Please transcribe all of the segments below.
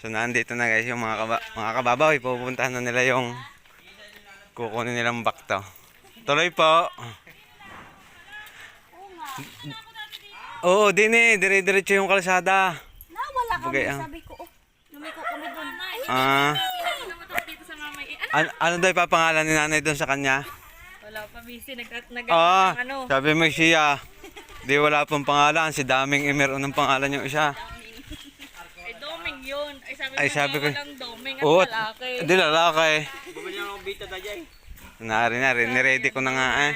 So nandito na guys yung mga kababaw. Pupuntahan na nila yung kukunin nilang bakto. Tuloy po. Oo, din eh. Dire-diretso yung kalsada. Wala kami, Bagay, sabi ko, lumiko kami doon. Ano daw ipapangalan ni nanay doon sa kanya? Wala pa, busy, Sabi mo siya. Di wala pong pangalan. Si Daming Imer unang pangalan yung isa. Ay, Doming yun. Ay, sabi ko. Walang Doming at Oo, lalaki. di lalaki. Bumili ako ng bita dajay. Nari, niready ko na nga eh.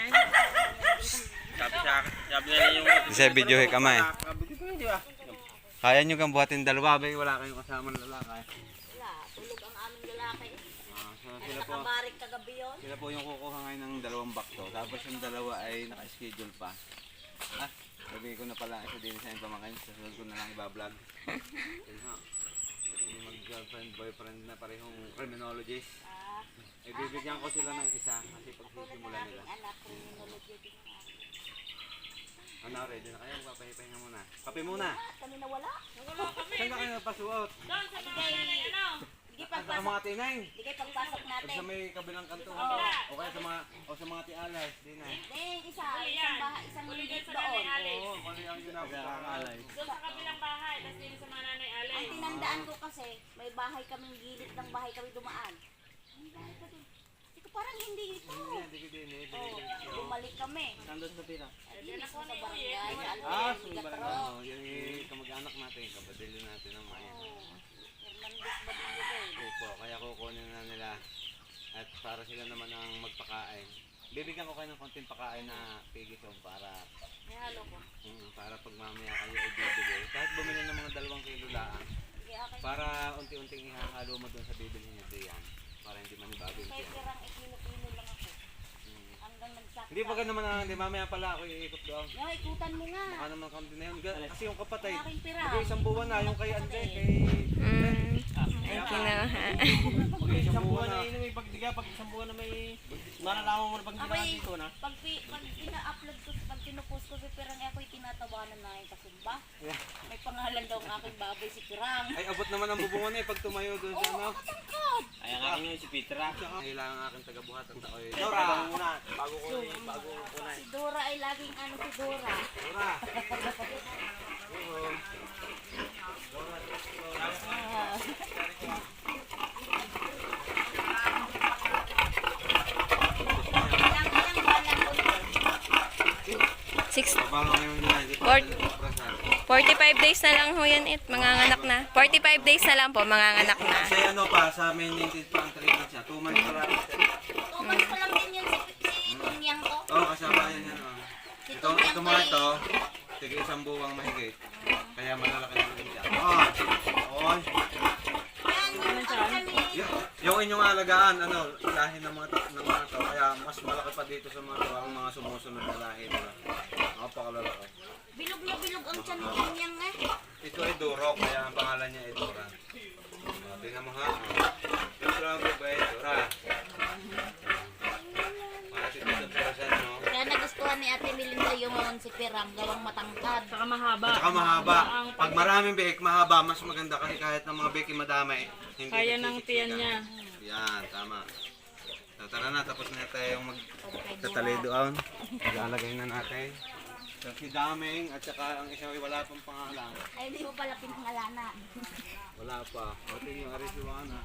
Sabi nila yung... Isa videohe kamay. Sabi ko di ba? Kaya nyo kang buhatin dalawa, bay wala kayong kasamang lalaki. Wala, tulog ang aming lalaki. So, Ay, sila po, nakabarik kagabi yun. sila po yung kukuha ngayon ng dalawang bakto. Tapos yung dalawa ay naka-schedule pa. Sabi ko na pala isa din sa yung pamakain. Sasunod ko na lang ibablog. Yung mag-girlfriend, boyfriend na parehong criminologist. Bibigyan ko sila ng isa kasi pagsisimula nila. Anak, criminology din. Ano, ready na kayo? Papahipahinga muna. Kape muna! Kami nawala. Saan na kayo napasuot? Hindi Sa pagpasok. mga tineng! Hindi kayo pagpasok Pag natin. sa may kabilang kanto. O kaya sa mga tialay. Di na. Isang bahay, isang liit doon. Oo, kung ano yung ginagawa. Doon sa kabilang bahay, tapos din sa mga nanay alay. Ang tinandaan ko kasi, may bahay kaming gilid ng bahay kami dumaan. Ang bahay ka dun. Hindi ko parang hindi ito. Bumalik kami. Nandun sa pira. Ayun, sa barangay, sa Yung Alpero. yung kamag-anak natin, kabadili natin ng mga yan. Hernandez ba din yun? Opo, kaya kukunin na nila. At para sila naman ang magpakain. Bibigyan ko kayo ng konting pakain na pigisong para Halo ko. para pag mamaya kayo ibibigay. Kahit bumili ng mga 2 kilo lang. Sige, okay. Para unti-unting ihahalo mo doon sa bibili niyo diyan. Para hindi manibago yung Kaya tiyan. pirang ikilo-kilo lang ako. Hanggang nagsakta. Hindi pa ganun naman, hindi mamaya pala ako iikot doon. Yung ikutan mo nga. Baka naman kami na yun. Kasi yung kapatay, Ang aking pira. mag-isang buwan na, yung kay Ande, kay... Ay, kinuha. Mag-isang buwan na. Pag isang buwan na may... Malalaman mo na pag Abay, ginagawa ko na. pag ina-upload ko, pag pinupost ko si Pirang, ako'y tinatawanan na yung kasumba. May pangalan daw ang aking baboy si Pirang. Ay, abot naman ang bubungan eh, pag tumayo doon sa ano. Ay, ang akin yun si Petra. Kailangan ang aking tagabuhat at ako'y... Dora! Bago ko na. Si Dora ay laging ano si Dora. Dora! Ilang balang ko. Paano ngayon nila, hindi pa Fort- sila naprasan. 45 days na lang ho yan it. Manganganak na. 45 days na lang po, manganganak na. Kasi ano pa, sa main maintenance pa ang 3 months niya. 2 months pa lang. 2 months pa lang din yun si Tunyang ko. Oo, kasama yan yan. Ito mga ito, tigil isang buwang mahigit. Kaya malalaki na rin siya. Oo. Yan, yung kami. Yung inyong alagaan, ano, lahi ng mga to, kaya mas malaki pa dito sa mga to, ang mga sumusunod na lahi nila. Napakalalaki. Bilog na bilog ang tiyan ni Tunyang eh. Ito ay Duro, kaya ang pangalan niya ay Dora. Tingnan mo ha. Ito lang po ba ay Dora. Makasitid sa perasan, no? Kaya nagustuhan ni Ate Melinda yung si Pirang, gawang matangkad. Saka mahaba. At saka mahaba. Pag maraming biik, mahaba, mas maganda kasi kahit ng mga biik madamay. Hindi Kaya ng tiyan niya. Yan, tama. So, tara na, tapos na tayong magtatali doon. Ilalagay na natin. So, si Daming at saka ang isang wala pang pangalan. Ay, hindi mo pala pinangalanan. Wala pa. O, ito yung Arisuana.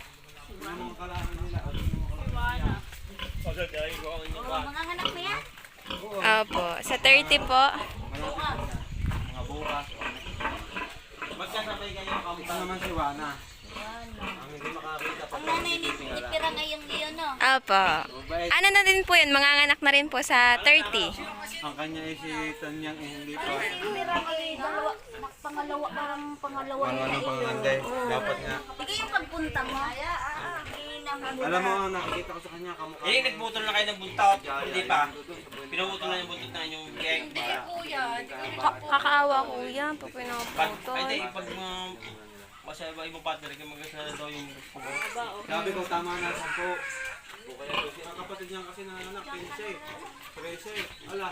Ano mga kalahan nila? O, yung mga kalahan nila. Oo, mga anak na yan. Opo. Sa 30 po. Mga bukas. Magkasabay kayo kami. Ito naman si Wana. Yan. Ang hindi makakita pa. Ang nanay ni Pirang ay yung iyon, no? Opo. Mabait. Ano na din po yun, manganganak na rin po sa 30. Ang kanya ay si Tanyang hindi pa. Si Pirang ay dalawa, pangalawa, parang pangalawa Wala niya nang panganday. Dapat nga. Hindi yung pagpunta mo. Alam mo, nakikita ko sa kanya kamukha. Eh, nagputol na kayo ng buntot. Hindi pa. Pinuputol na yung buntot na yung geng. Kakaawa kuya, po Ay, pinaputol. di, pag basta ibang partner, kaya magkasala daw yung pugo. Sabi ko tama na 10. O kaya si ang kapatid niya kasi nanganak 15. 13. Ala.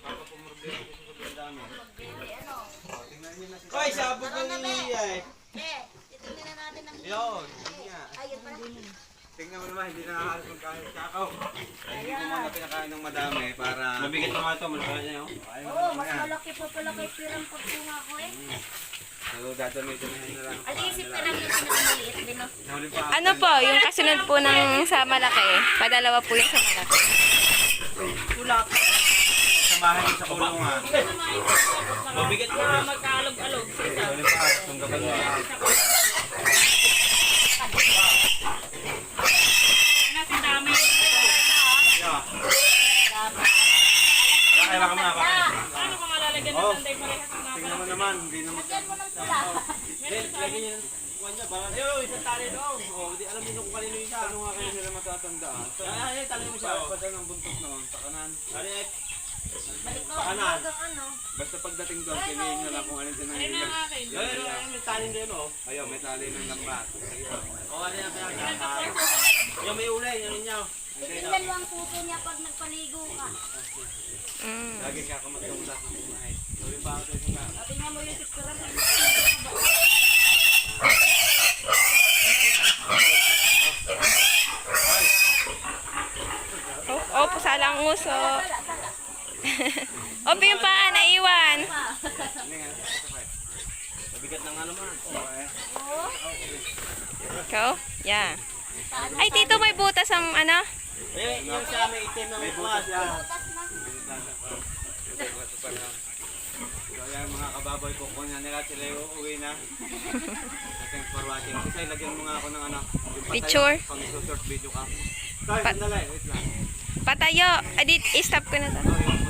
Papapumroblema ko sa sobrang dami. Tingnan niyo na si Ay, sabog ng iya eh. Eh, titingnan natin ang Yun, yun nga. Ayun pala. Tingnan mo naman, hindi na nakahalos magkain kakaw. Hindi ko muna pinakain ng madami para... Mabigat pa nga ito, malaki niya. Ay, Oo, mas malaki pa pala kay pirang pagpunga ko eh. So, dadamitin na lang. At isip ka lang yung pinakamaliit din no? Huli pa. Ano po, yung kasunod po ng sa malaki. Padalawa po yung sa malaki. Tulak. Samahan niyo sa kulungan. Mabigat Mga na. magkaalog-alog sa isa. Huli pa, tunggaban mo. Ano si Dami? Yeah. Bakay, baka mga bakay. Paano kung lalagyan ng tanday parehas ng mga Tingnan mo naman, hindi naman. Lagyan mo ng pula. Lagyan niyo yung kuwan niya. Baka, isang tali doon. Di alam niyo kung kanino yung isa. Ano nga kayo sila matatandaan? Tali mo siya. Sa pagdating ng buntot noon, sa kanan. Balik ko. Kanan. Hanggang ano. Basta pagdating doon, piliin nyo lang kung alin sa Ayun nangyayari. ang akin. May tali din, oh. Ayun, may tali ng lambat. O, ano yung pinagkakal? Yung may ulay, yun niya. Titingnan mo ang puso niya pag nagpaligo ka. Mm. Lagi ka kamatungta. Huli pa ako sa isang nga. Tingnan mo yung tikturan. Oh, pusalang nguso. Opo yung paa, naiwan. Hindi nga, sakay. Mabigat na nga naman. Ikaw? Yeah. Ay, tito, may butas ang ano? Yung siya may itim na May mukha. butas yan. Butas na. So yan mga kababoy ko, kung yan nila sila yung uuwi na. Thanks for watching. Kasi lagyan mo nga ako ng ano, yung patayo, Picture. pang short video ka. Sorry, sandali, wait lang. Patayo. Edit, i-stop ko na to. Oh, yung